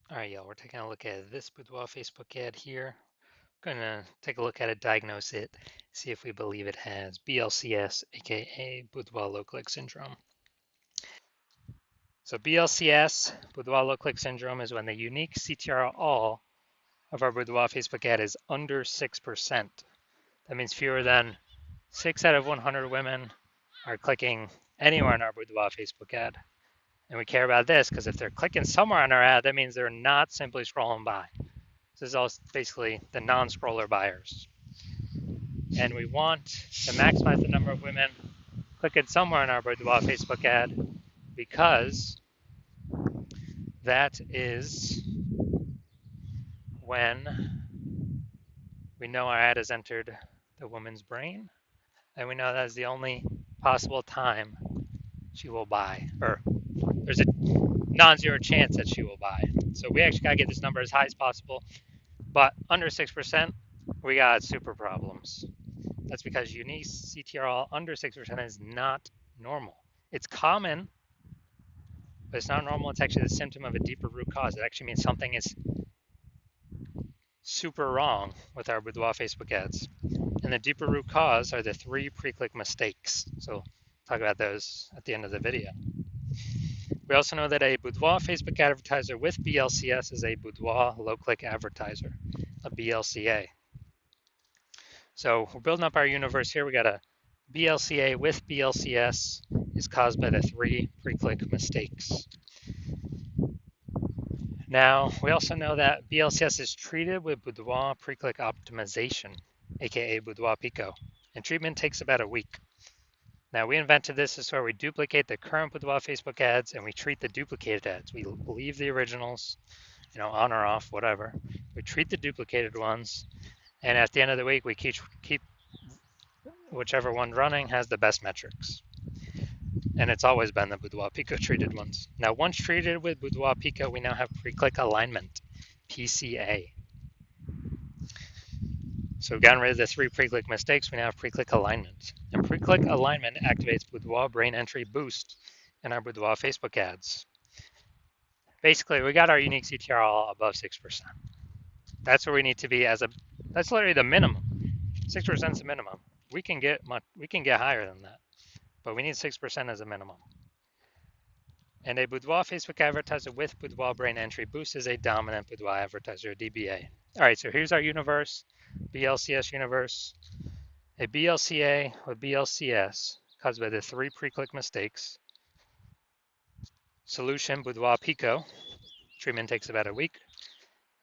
All right, y'all, we're taking a look at this Boudoir Facebook ad here. Going to take a look at it, diagnose it, see if we believe it has BLCS, aka Boudoir low click syndrome. So BLCS, Boudoir low click syndrome, is when the unique CTR all of our Boudoir Facebook ad is under 6%. That means fewer than 6 out of 100 women are clicking anywhere in our Boudoir Facebook ad. And we care about this because if they're clicking somewhere on our ad, that means they're not simply scrolling by. This is all basically the non-scroller buyers. And we want to maximize the number of women clicking somewhere on our Boudoir Facebook ad because that is when we know our ad has entered the woman's brain and we know that is the only possible time she will buy, or there's a non-zero chance that she will buy. So we actually got to get this number as high as possible, but under 6%, we got super problems. That's because unique CTRL under 6% is not normal. It's common, but it's not normal. It's actually the symptom of a deeper root cause. It actually means something is super wrong with our Boudoir Facebook ads. And the deeper root cause are the 3 pre-click mistakes. So talk about those at the end of the video. We also know that a Boudoir Facebook advertiser with BLCS is a Boudoir low-click advertiser, a BLCA. So we're building up our universe here. We got a BLCA with BLCS is caused by the 3 pre-click mistakes. Now, we also know that BLCS is treated with Boudoir pre-click optimization, aka Boudoir Pico, and treatment takes about a week. Now, we invented this is where we duplicate the current Boudoir Facebook ads and we treat the duplicated ads. We leave the originals, on or off, whatever. We treat the duplicated ones, and at the end of the week, we keep whichever one running has the best metrics. And it's always been the Boudoir Pico treated ones. Now, once treated with Boudoir Pico, we now have pre-click alignment, PCA. So we've gotten rid of the 3 pre-click mistakes. We now have pre-click alignment. And pre-click alignment activates Boudoir brain entry boost in our Boudoir Facebook ads. Basically, we got our unique CTR all above 6%. That's where we need to be that's literally the minimum. 6% is the minimum. We can get higher than that, but we need 6% as a minimum. And a Boudoir Facebook advertiser with Boudoir brain entry boost is a dominant Boudoir advertiser, DBA. All right, so here's our universe, BLCS universe. A BLCA with BLCS caused by the 3 pre-click mistakes. Solution, Boudoir Pico. Treatment takes about a week.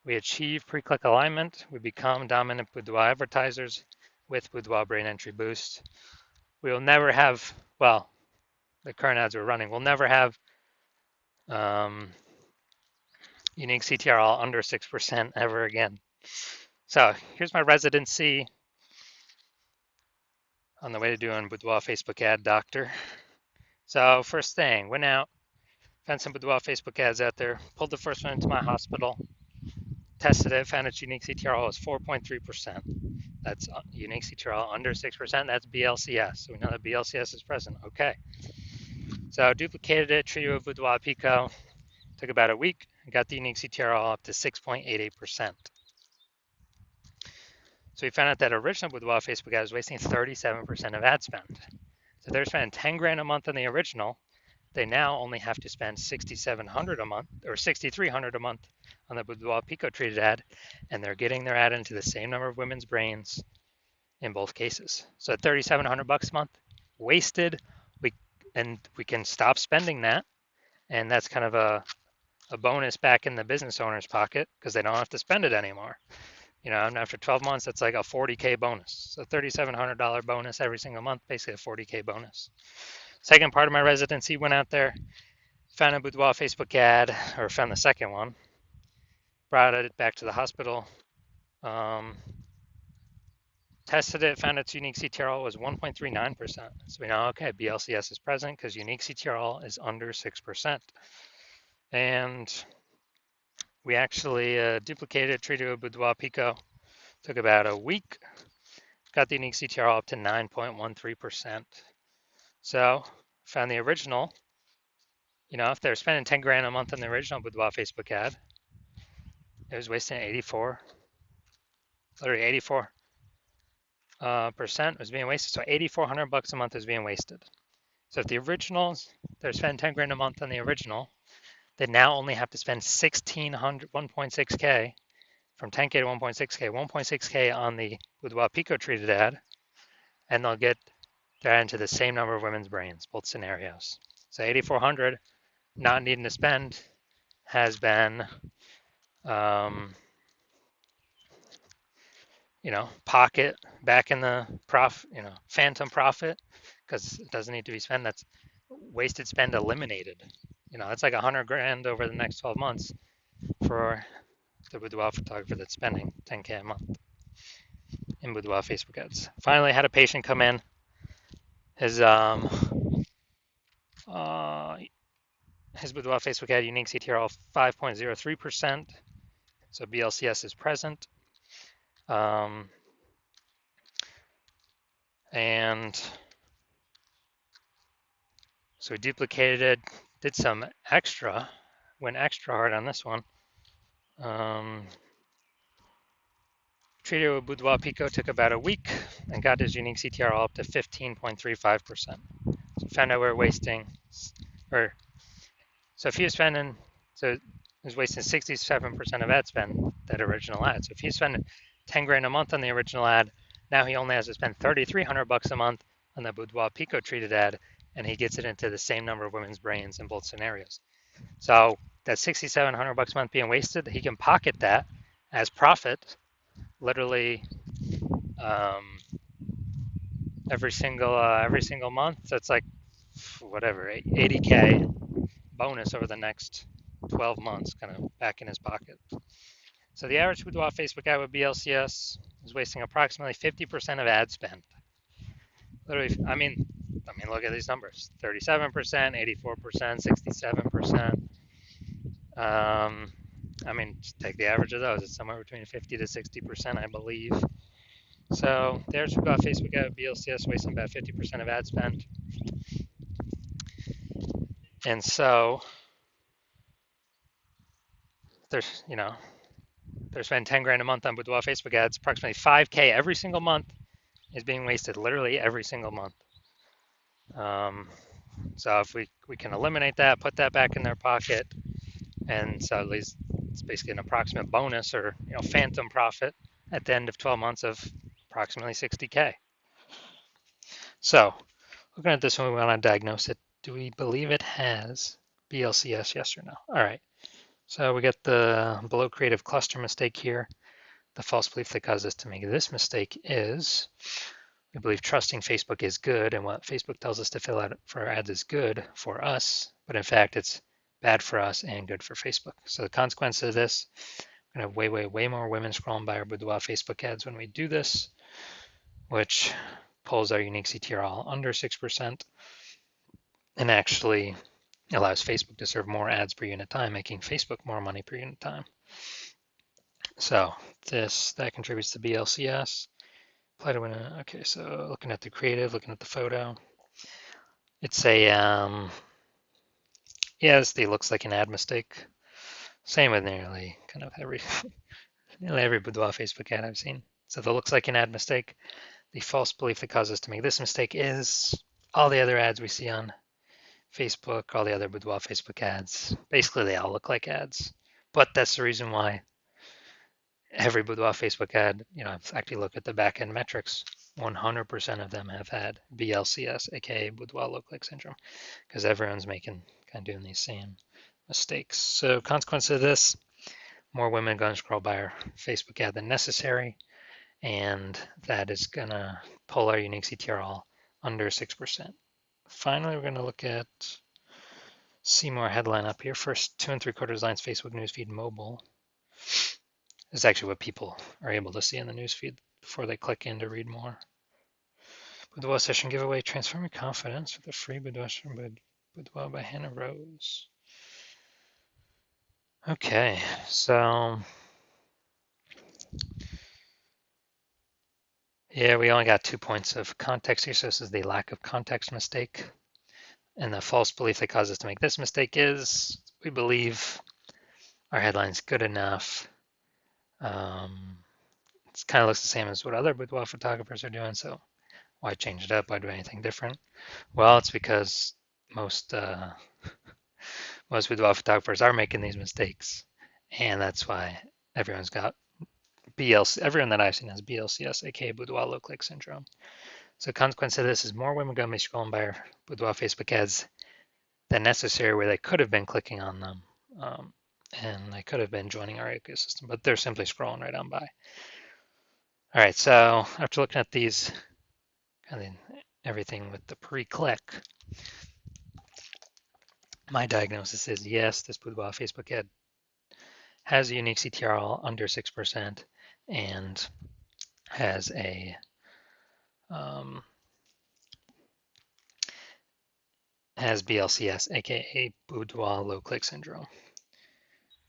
We achieve pre-click alignment. We become dominant Boudoir advertisers with Boudoir brain entry boost. We will never have, well, the current ads we're running will never have unique CTRL under 6% ever again. So here's my residency on the way to doing Boudoir Facebook ad doctor. So first thing, went out, found some Boudoir Facebook ads out there, pulled the first one into my hospital, tested it, found its unique CTRL was 4.3%. That's unique CTRL under 6%, that's BLCS. So we know that BLCS is present, okay. So duplicated it, treated with Boudoir Pico, took about a week, got the unique CTRL up to 6.88%. So we found out that original Boudoir Facebook ad was wasting 37% of ad spend. So they're spending 10 grand a month on the original. They now only have to spend 6,700 a month or 6,300 a month on the Boudoir Pico treated ad, and they're getting their ad into the same number of women's brains in both cases. So 3,700 bucks a month wasted. We can stop spending that, and that's kind of a bonus back in the business owner's pocket because they don't have to spend it anymore. And after 12 months, that's like a 40K bonus. So $3,700 bonus every single month, basically a 40K bonus. Second part of my residency, went out there, found a Boudoir Facebook ad, or found the second one, brought it back to the hospital, tested it, found its unique CTRL was 1.39%. So we know, okay, BLCS is present because unique CTRL is under 6%. And we actually duplicated, treated with Boudoir Pico. Took about a week. Got the unique CTRL up to 9.13%. So found the original. If they're spending 10 grand a month on the original Boudoir Facebook ad, It was wasting 84, literally 84 percent was being wasted. So 8,400 bucks a month is being wasted. So if the originals, they're spending 10 grand a month on the original, they now only have to spend 1,600, 1.6K from 10K to 1.6K, 1.6K on the Boudoir Pico treated ad, and they'll get that into the same number of women's brains, both scenarios. So 8,400 not needing to spend has been, pocket back in the phantom profit, because it doesn't need to be spent. That's wasted spend eliminated. That's like 100 grand over the next 12 months for the boudoir photographer that's spending 10K a month in boudoir Facebook ads. Finally, had a patient come in. His boudoir Facebook ad unique CTR of 5.03%. So BLCS is present. And so we duplicated it, did some extra, went extra hard on this one. Treated with Boudoir Pico, took about a week and got his unique CTR all up to 15.35%. So found out we're wasting, so if he was spending, so he was wasting 67% of ad spend, that original ad. So if he's spending 10 grand a month on the original ad, now he only has to spend 3,300 bucks a month on the Boudoir Pico treated ad, and he gets it into the same number of women's brains in both scenarios. So that 6,700 bucks a month being wasted, he can pocket that as profit, literally every single month. So it's like whatever, 80K bonus over the next 12 months, kind of back in his pocket. So the average boudoir Facebook ad with BLCS is wasting approximately 50% of ad spend. Literally, I mean, look at these numbers: 37%, 84%, 67%. Just take the average of those. It's somewhere between 50 to 60%, I believe. So the average boudoir Facebook ad with BLCS wasting about 50% of ad spend. And so they're spending 10 grand a month on boudoir Facebook ads. Approximately 5K every single month is being wasted, literally every single month. So if we can eliminate that, put that back in their pocket, and so at least it's basically an approximate bonus or phantom profit at the end of 12 months of approximately 60K. So looking at this one, we want to diagnose it. Do we believe it has BLCS, yes or no? All right. So we get the below creative cluster mistake here. The false belief that caused us to make this mistake is we believe trusting Facebook is good, and what Facebook tells us to fill out for our ads is good for us, but in fact it's bad for us and good for Facebook. So the consequence of this, we're gonna have way more women scrolling by our boudoir Facebook ads when we do this, which pulls our unique CTR all under 6% and actually allows Facebook to serve more ads per unit time, making Facebook more money per unit time. So that contributes to BLCS. Okay, so looking at the creative, looking at the photo, it's a yes, it looks like an ad mistake. Same with nearly kind of every boudoir Facebook ad I've seen. So that looks like an ad mistake. The false belief that caused us to make this mistake is all the other ads we see on Facebook, all the other boudoir Facebook ads. Basically, they all look like ads, but that's the reason why every boudoir Facebook ad, I've actually looked at the back-end metrics. 100% of them have had BLCS, aka boudoir lookalike syndrome, because everyone's kind of doing these same mistakes. So consequence of this, more women going to scroll by our Facebook ad than necessary, and that is going to pull our unique CTR all under 6%. Finally, we're going to look at see more headline up here. First 2 3/4 lines Facebook newsfeed mobile is actually what people are able to see in the newsfeed before they click in to read more. Boudoir session giveaway, transform your confidence with a free boudoir by Hannah Rose. Okay, so yeah, we only got 2 points of context here, so this is the lack of context mistake. And the false belief that caused us to make this mistake is we believe our headline's good enough It kind of looks the same as what other boudoir photographers are doing, so why change it up? Why do anything different? Well, it's because most most boudoir photographers are making these mistakes, and that's why everyone's got BLC. Everyone that I've seen has BLCS, aka boudoir low click syndrome. So the consequence of this is more women going to be scrolling by our boudoir Facebook ads than necessary, where they could have been clicking on them, and they could have been joining our ecosystem, but they're simply scrolling right on by. All right, so after looking at these, kind of everything with the pre-click, my diagnosis is yes, this boudoir Facebook ad has a unique CTRL under 6% and has a has BLCS, aka boudoir low click syndrome.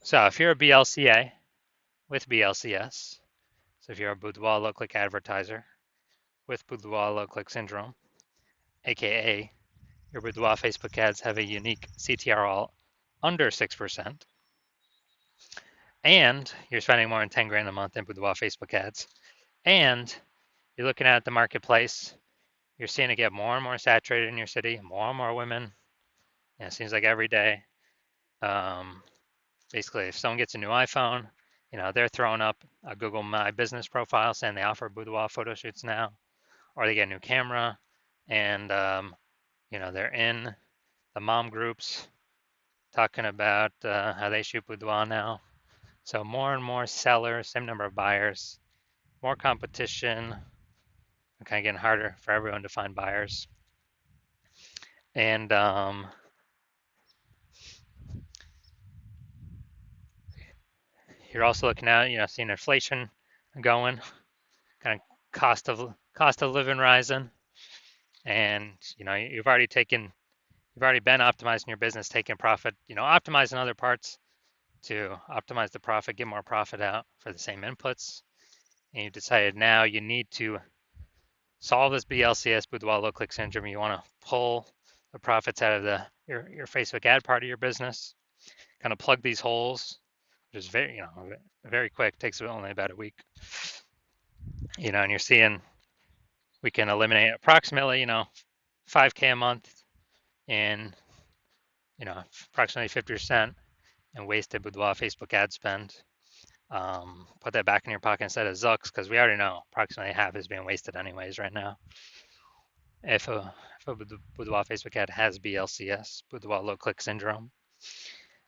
So if you're a BLCA with BLCS, so if you're a boudoir low click advertiser with boudoir low click syndrome, aka your boudoir Facebook ads have a unique CTRL under 6%, and you're spending more than 10 grand a month in boudoir Facebook ads, and you're looking at the marketplace, you're seeing it get more and more saturated in your city, more and more women. It seems like every day. Basically, if someone gets a new iPhone, they're throwing up a Google My Business profile saying they offer boudoir photo shoots now, or they get a new camera, and they're in the mom groups talking about how they shoot boudoir now. So more and more sellers, same number of buyers, more competition, kind of getting harder for everyone to find buyers. And you're also looking at, seeing inflation going, kind of cost of living rising, and you've already been optimizing your business, taking profit, optimizing other parts to optimize the profit, get more profit out for the same inputs, and you decided now you need to solve this BLCS, boudoir low click syndrome. You want to pull the profits out of your Facebook ad part of your business, kind of plug these holes, which is very quick, takes only about a week. And you're seeing we can eliminate approximately 5K a month in approximately 50% in wasted boudoir Facebook ad spend. Put that back in your pocket instead of Zucks, because we already know approximately half is being wasted anyways right now. If a boudoir Facebook ad has BLCS, boudoir low click syndrome,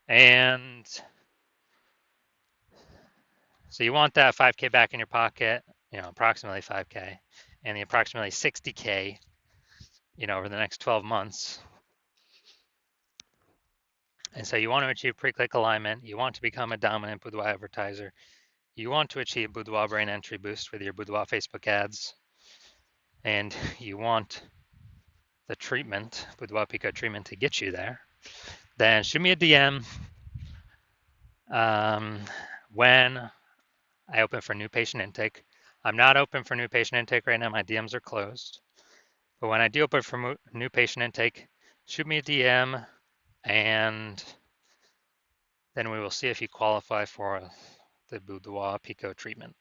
and so you want that 5K back in your pocket, approximately 5K, and the approximately 60K, over the next 12 months. And so you want to achieve pre-click alignment. You want to become a dominant boudoir advertiser. You want to achieve boudoir brain entry boost with your boudoir Facebook ads. And you want the treatment, boudoir Pico treatment, to get you there. Then shoot me a DM when I open for new patient intake. I'm not open for new patient intake right now. My DMs are closed. But when I do open for new patient intake, shoot me a DM, and then we will see if you qualify for the boudoir Pico treatment.